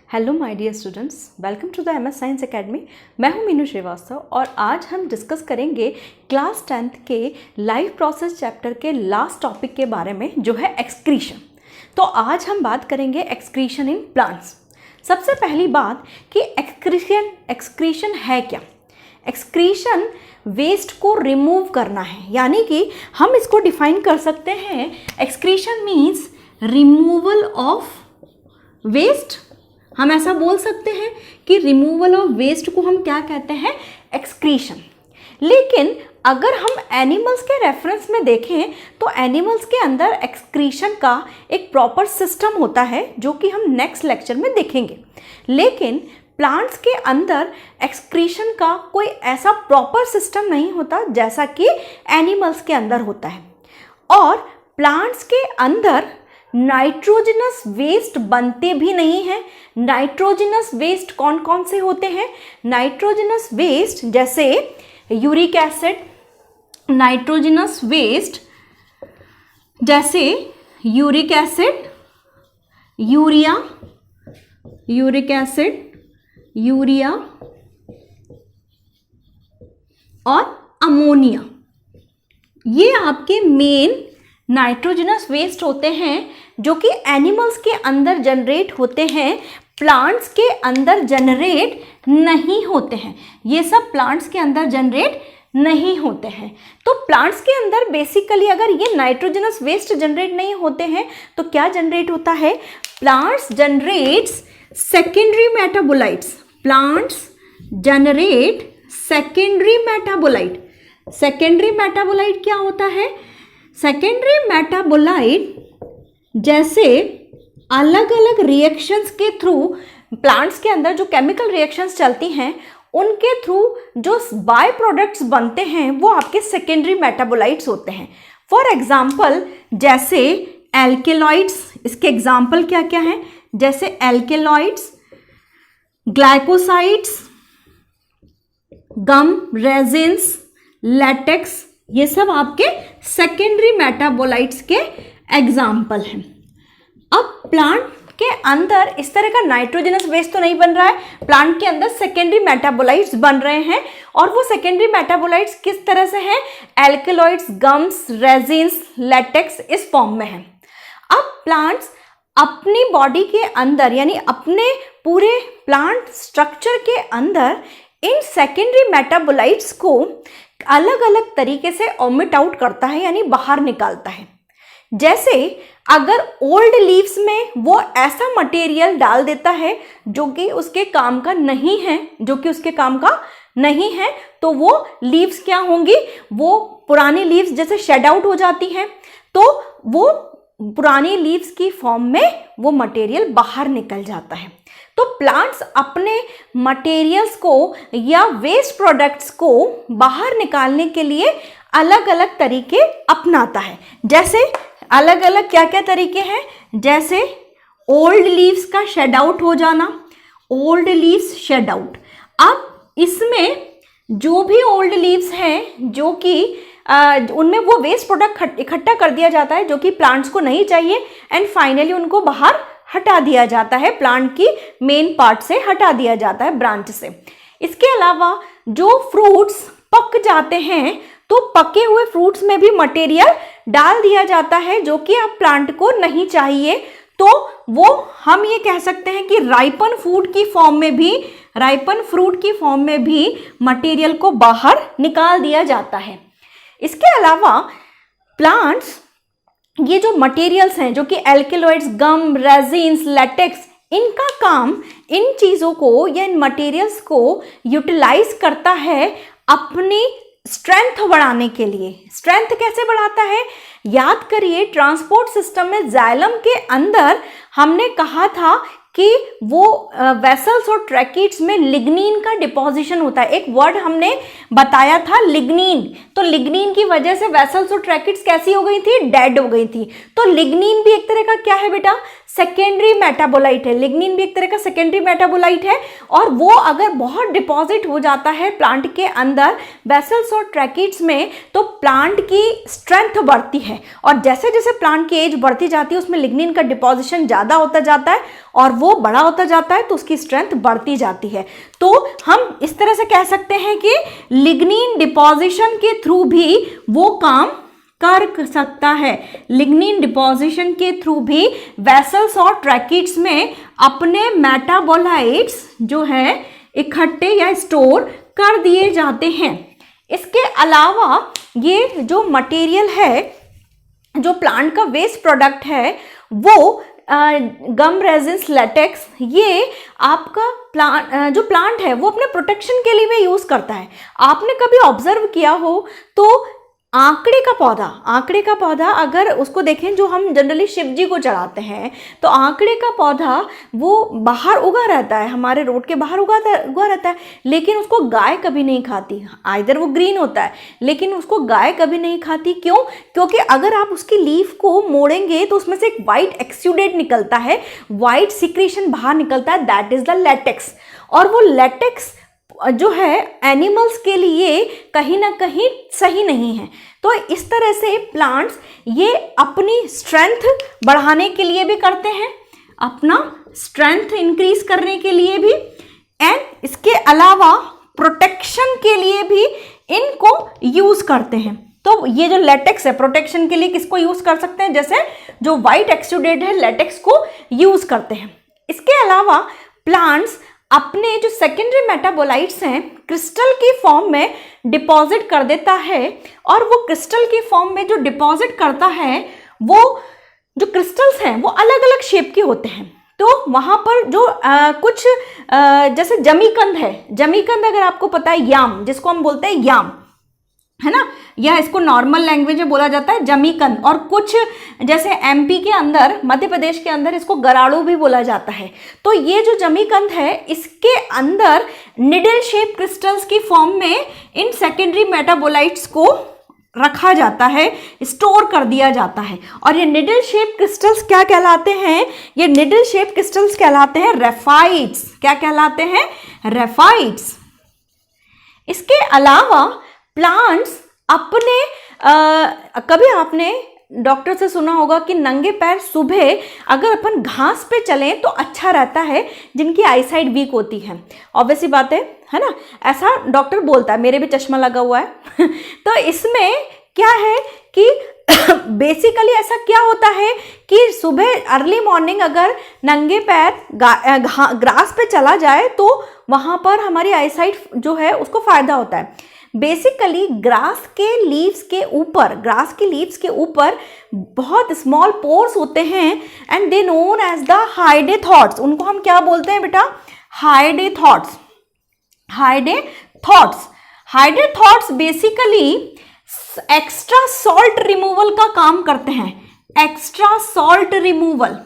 Hello my dear students, welcome to the MS science academy. मैं हूं मीनू श्रीवास्तव और आज हम डिस्कस करेंगे क्लास 10th के लाइफ प्रोसेस चैप्टर के लास्ट टॉपिक के बारे में, जो है एक्सक्रीशन। तो आज हम बात करेंगे एक्सक्रीशन इन प्लांट्स। सबसे पहली बात कि एक्सक्रीशन है क्या। एक्सक्रीशन वेस्ट को रिमूव करना है, यानी कि हम इसको डिफाइन कर सकते हैं। Excretion means removal of waste. हम ऐसा बोल सकते हैं कि रिमूवल ऑफ वेस्ट को हम क्या कहते हैं, एक्सक्रीशन। लेकिन अगर हम एनिमल्स के रेफरेंस में देखें तो एनिमल्स के अंदर एक्सक्रीशन का एक प्रॉपर सिस्टम होता है, जो कि हम नेक्स्ट लेक्चर में देखेंगे। लेकिन प्लांट्स के अंदर एक्सक्रीशन का कोई ऐसा प्रॉपर सिस्टम नहीं होता जैसा कि एनिमल्स के अंदर होता है। और प्लांट्स के अंदर नाइट्रोजनस वेस्ट बनते भी नहीं हैं। नाइट्रोजनस वेस्ट कौन कौन से होते हैं? नाइट्रोजनस वेस्ट जैसे यूरिक एसिड, नाइट्रोजनस वेस्ट जैसे uric acid, urea, uric acid, urea और अमोनिया, ये आपके मेन नाइट्रोजनस वेस्ट होते हैं जो कि एनिमल्स के अंदर जनरेट होते हैं, प्लांट्स के अंदर जनरेट नहीं होते हैं। ये सब प्लांट्स के अंदर जनरेट नहीं होते हैं। तो प्लांट्स के अंदर बेसिकली अगर ये नाइट्रोजनस वेस्ट जनरेट नहीं होते हैं तो क्या जनरेट होता है? Plants generates secondary metabolites. Plants generate secondary metabolite. Secondary metabolite क्या होता है? सेकेंडरी मेटाबोलाइट जैसे अलग अलग रिएक्शंस के थ्रू प्लांट्स के अंदर जो केमिकल रिएक्शंस चलती हैं, उनके थ्रू जो बाय प्रोडक्ट्स बनते हैं वो आपके सेकेंडरी मेटाबोलाइट्स होते हैं। फॉर एग्जांपल जैसे एल्केलॉइड्स, इसके एग्जांपल क्या क्या हैं? जैसे एल्केलॉइड्स, ग्लाइकोसाइड्स, गम, रेजिन्स, लैटेक्स, ये सब आपके सेकेंडरी मेटाबोलाइट्स के एग्जाम्पल हैं। अब प्लांट के अंदर इस तरह का नाइट्रोजनस वेस्ट तो नहीं बन रहा है, प्लांट के अंदर सेकेंडरी मेटाबोलाइट्स बन रहे हैं। और वो सेकेंडरी मेटाबोलाइट्स किस तरह से हैं? एल्केलॉइड्स, गम्स, रेजिन्स, लैटेक्स, इस फॉर्म में हैं। अब प्लांट्स अपनी बॉडी के अंदर, यानी अपने पूरे प्लांट स्ट्रक्चर के अंदर, इन सेकेंडरी मेटाबोलाइट्स को अलग अलग तरीके से ओमिट आउट करता है, यानी बाहर निकालता है। जैसे अगर ओल्ड लीव्स में वो ऐसा मटेरियल डाल देता है जो कि उसके काम का नहीं है, तो वो लीव्स क्या होंगी? वो पुरानी लीव्स जैसे शेड आउट हो जाती हैं, तो वो पुरानी लीव्स की फॉर्म में वो मटेरियल बाहर निकल जाता है। तो प्लांट्स अपने मटेरियल्स को या वेस्ट प्रोडक्ट्स को बाहर निकालने के लिए अलग अलग तरीके अपनाता है। जैसे अलग अलग क्या क्या तरीके हैं? जैसे ओल्ड लीव्स का शेड आउट हो जाना, ओल्ड लीव्स शेड आउट। अब इसमें जो भी ओल्ड लीव्स हैं जो कि उनमें वो वेस्ट प्रोडक्ट इकट्ठा कर दिया जाता है जो कि प्लांट्स को नहीं चाहिए, एंड फाइनली उनको बाहर हटा दिया जाता है, प्लांट की मेन पार्ट से हटा दिया जाता है, ब्रांच से। इसके अलावा जो फ्रूट्स पक जाते हैं तो पके हुए फ्रूट्स में भी मटेरियल डाल दिया जाता है जो कि अब प्लांट को नहीं चाहिए, तो वो हम ये कह सकते हैं कि राइपन फ्रूट की फॉर्म में भी मटेरियल को बाहर निकाल दिया जाता है। इसके अलावा प्लांट्स ये जो मटेरियल्स हैं जो कि एल्केलॉइड्स, गम, रेजिन्स, लैटेक्स, इनका काम इन चीज़ों को या इन मटेरियल्स को यूटिलाइज करता है अपनी स्ट्रेंथ बढ़ाने के लिए। स्ट्रेंथ कैसे बढ़ाता है? याद करिए, ट्रांसपोर्ट सिस्टम में जाइलम के अंदर हमने कहा था कि वो वेसल्स और ट्रैकिट्स में लिग्निन का डिपोजिशन होता है। एक वर्ड हमने बताया था, लिग्निन। तो लिग्निन की वजह से वेसल्स और ट्रैकिट्स कैसी हो गई थी? डेड हो गई थी। तो लिग्निन भी एक तरह का क्या है बेटा? सेकेंडरी मेटाबोलाइट है। लिग्निन भी एक तरह का सेकेंडरी मेटाबोलाइट है, और वो अगर बहुत डिपॉजिट हो जाता है प्लांट के अंदर वेसल्स और ट्रैकिट्स में, तो प्लांट की स्ट्रेंथ बढ़ती है। और जैसे जैसे प्लांट की एज बढ़ती जाती है उसमें लिग्निन का डिपोजिशन ज़्यादा होता जाता है और वो बड़ा होता जाता है तो उसकी स्ट्रेंथ बढ़ती जाती है। तो हम इस तरह से कह सकते हैं कि लिग्निन डिपोजिशन के थ्रू भी वो काम कर सकता है। लिग्निन डिपोजिशन के थ्रू भी वेसल्स और ट्रैकिट्स में अपने मेटाबोलाइट्स जो है इकट्ठे या स्टोर कर दिए जाते हैं। इसके अलावा ये जो मटेरियल है, जो प्लांट का वेस्ट प्रोडक्ट है, वो गम रेजिन्स लेटेक्स, ये आपका जो प्लांट है वो अपने प्रोटेक्शन के लिए भी यूज़ करता है। आपने कभी ऑब्जर्व किया हो तो आंकड़े का पौधा अगर उसको देखें, जो हम जनरली शिव जी को चढ़ाते हैं, तो आंकड़े का पौधा वो बाहर उगा रहता है, हमारे रोड के बाहर उगा रहता है, लेकिन उसको गाय कभी नहीं खाती। आइदर वो ग्रीन होता है लेकिन उसको गाय कभी नहीं खाती। क्यों? क्योंकि अगर आप उसकी लीफ को मोड़ेंगे तो उसमें से एक वाइट एक्सुडेट निकलता है, वाइट सिक्रीशन बाहर निकलता है, दैट इज द लेटेक्स। और वो लेटेक्स जो है एनिमल्स के लिए कहीं ना कहीं सही नहीं है। तो इस तरह से प्लांट्स ये अपनी स्ट्रेंथ बढ़ाने के लिए भी करते हैं, अपना स्ट्रेंथ इंक्रीज करने के लिए भी, एंड इसके अलावा प्रोटेक्शन के लिए भी इनको यूज करते हैं। तो ये जो लेटेक्स है प्रोटेक्शन के लिए किसको यूज कर सकते हैं? जैसे जो वाइट एक्सुडेट है लेटेक्स को यूज करते हैं। इसके अलावा प्लांट्स अपने जो सेकेंडरी मेटाबोलाइट्स हैं क्रिस्टल की फॉर्म में डिपॉजिट कर देता है, और वो क्रिस्टल की फॉर्म में जो डिपॉजिट करता है वो जो क्रिस्टल्स हैं वो अलग अलग शेप के होते हैं। तो वहाँ पर जो कुछ जैसे जमीकंद है, जमीकंद अगर आपको पता है, याम जिसको हम बोलते हैं याम, है ना, या इसको नॉर्मल लैंग्वेज में बोला जाता है जमीकंद, और कुछ जैसे एमपी के अंदर, मध्य प्रदेश के अंदर इसको गराड़ू भी बोला जाता है। तो ये जो जमीकंद है इसके अंदर निडल शेप क्रिस्टल्स की फॉर्म में इन सेकेंडरी मेटाबोलाइट्स को रखा जाता है, स्टोर कर दिया जाता है। और ये निडल शेप क्रिस्टल्स क्या कहलाते हैं? ये निडल शेप क्रिस्टल्स कहलाते हैं रेफाइट्स। क्या कहलाते हैं? रेफाइट्स। इसके अलावा प्लांट्स अपने कभी आपने डॉक्टर से सुना होगा कि नंगे पैर सुबह अगर अपन घास पे चलें तो अच्छा रहता है, जिनकी आईसाइट वीक होती है। ऑब्वियसली बात है ना, ऐसा डॉक्टर बोलता है, मेरे भी चश्मा लगा हुआ है तो इसमें क्या है कि बेसिकली ऐसा क्या होता है कि सुबह अर्ली मॉर्निंग अगर नंगे पैर ग्रास पे चला जाए तो वहाँ पर हमारी आईसाइट जो है उसको फायदा होता है। बेसिकली ग्रास के लीव्स के ऊपर बहुत स्मॉल पोर्स होते हैं, and they known as the hydathodes. उनको हम क्या बोलते हैं बेटा? Hydathodes. Hydathodes basically extra salt removal का काम करते हैं, एक्स्ट्रा सॉल्ट रिमूवल।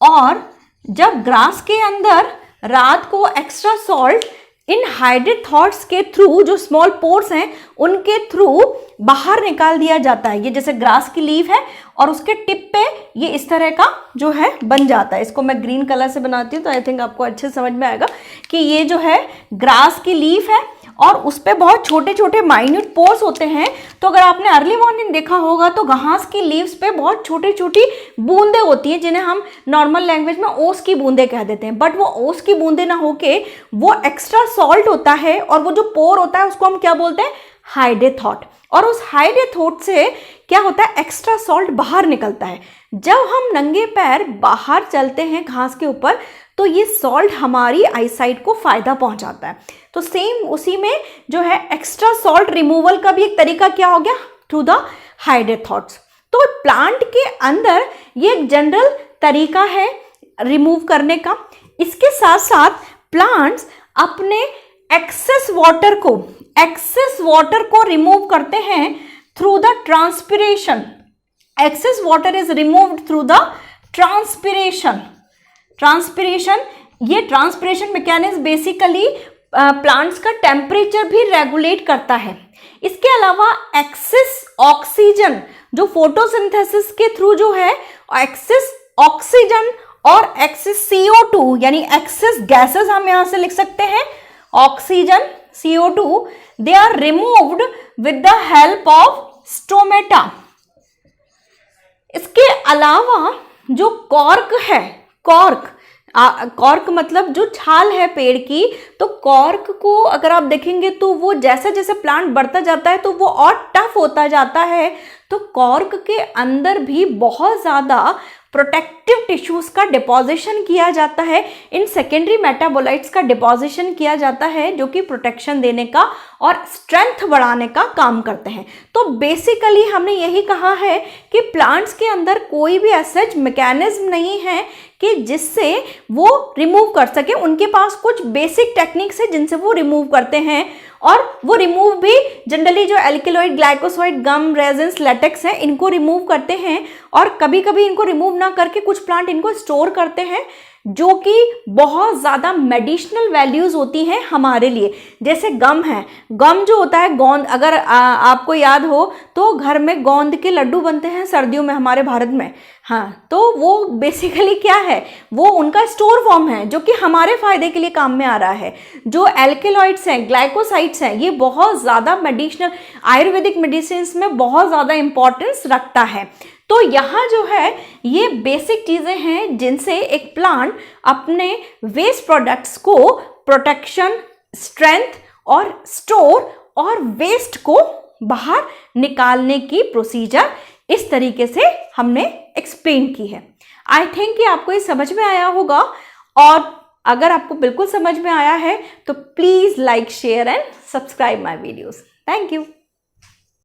और जब ग्रास के अंदर रात को एक्स्ट्रा सॉल्ट इन हाइडेथॉट्स के थ्रू, जो स्मॉल पोर्स हैं उनके थ्रू बाहर निकाल दिया जाता है। ये जैसे ग्रास की लीफ है और उसके टिप पे ये इस तरह का जो है बन जाता है। इसको मैं ग्रीन कलर से बनाती हूँ तो आई थिंक आपको अच्छे समझ में आएगा कि ये जो है ग्रास की लीफ है और उस पर बहुत छोटे छोटे माइन्यूट पोर्स होते हैं। तो अगर आपने अर्ली मॉर्निंग देखा होगा तो घास की लीव्स पे बहुत छोटी छोटी बूंदें होती हैं, जिन्हें हम नॉर्मल लैंग्वेज में ओस की बूंदें कह देते हैं। बट वो ओस की बूंदें ना होके वो एक्स्ट्रा सॉल्ट होता है, और वो जो पोर होता है उसको हम क्या बोलते हैं? हाइडेथॉट। और उस हाइडेथॉट से क्या होता है? एक्स्ट्रा सॉल्ट बाहर निकलता है। जब हम नंगे पैर बाहर चलते हैं घास के ऊपर तो ये सॉल्ट हमारी आईसाइट को फायदा पहुंचाता है। तो सेम उसी में जो है एक्स्ट्रा सॉल्ट रिमूवल का भी एक तरीका क्या हो गया? Through the hydathodes. तो प्लांट के अंदर ये एक जनरल तरीका है रिमूव करने का। इसके साथ साथ प्लांट्स अपने एक्सेस वाटर को रिमूव करते हैं through the transpiration. Excess water is removed through the transpiration. ये ट्रांसपिरेशन मैकेनिज्म बेसिकली प्लांट्स का टेम्परेचर भी रेगुलेट करता है। इसके अलावा एक्सेस ऑक्सीजन जो फोटोसिंथेसिस के थ्रू जो है, एक्सेस ऑक्सीजन और एक्सेस CO2 यानी एक्सेस गैसेस हम यहां से लिख सकते हैं, oxygen CO2, they are removed with the help of stomata. इसके अलावा जो कॉर्क है, कॉर्क मतलब जो छाल है पेड़ की, तो कॉर्क को अगर आप देखेंगे तो वो जैसे जैसे प्लांट बढ़ता जाता है तो वो और टफ होता जाता है। तो कॉर्क के अंदर भी बहुत ज़्यादा प्रोटेक्टिव टिश्यूज का डिपॉजिशन किया जाता है, इन सेकेंडरी मेटाबोलाइट्स का डिपॉजिशन किया जाता है, जो कि प्रोटेक्शन देने का और स्ट्रेंथ बढ़ाने का काम करते हैं। तो बेसिकली हमने यही कहा है कि प्लांट्स के अंदर कोई भी ऐसा मैकेनिज्म नहीं है कि जिससे वो रिमूव कर सके। उनके पास कुछ बेसिक टेक्निक्स है जिनसे वो रिमूव करते हैं, और वो रिमूव भी जनरली जो एल्किलॉइड, ग्लाइकोसाइड, गम, रेजिन्स, लेटेक्स है, इनको रिमूव करते हैं। और कभी कभी इनको रिमूव ना करके कुछ प्लांट इनको स्टोर करते हैं, जो कि बहुत ज़्यादा मेडिसिनल वैल्यूज़ होती हैं हमारे लिए। जैसे गम है, गम जो होता है गोंद, अगर आपको याद हो तो घर में गोंद के लड्डू बनते हैं सर्दियों में हमारे भारत में। हाँ, तो वो बेसिकली क्या है, वो उनका स्टोर फॉर्म है जो कि हमारे फायदे के लिए काम में आ रहा है। जो एल्केलॉइड्स हैं, ग्लाइकोसाइड्स हैं, ये बहुत ज़्यादा मेडिसिनल, आयुर्वेदिक मेडिसिन में बहुत ज़्यादा इंपॉर्टेंस रखता है। तो यहाँ जो है ये बेसिक चीज़ें हैं जिनसे एक प्लांट अपने वेस्ट प्रोडक्ट्स को प्रोटेक्शन, स्ट्रेंथ और स्टोर और वेस्ट को बाहर निकालने की प्रोसीजर इस तरीके से हमने एक्सप्लेन की है। आई थिंक कि आपको ये समझ में आया होगा, और अगर आपको बिल्कुल समझ में आया है तो please like, share and subscribe my videos. Thank you.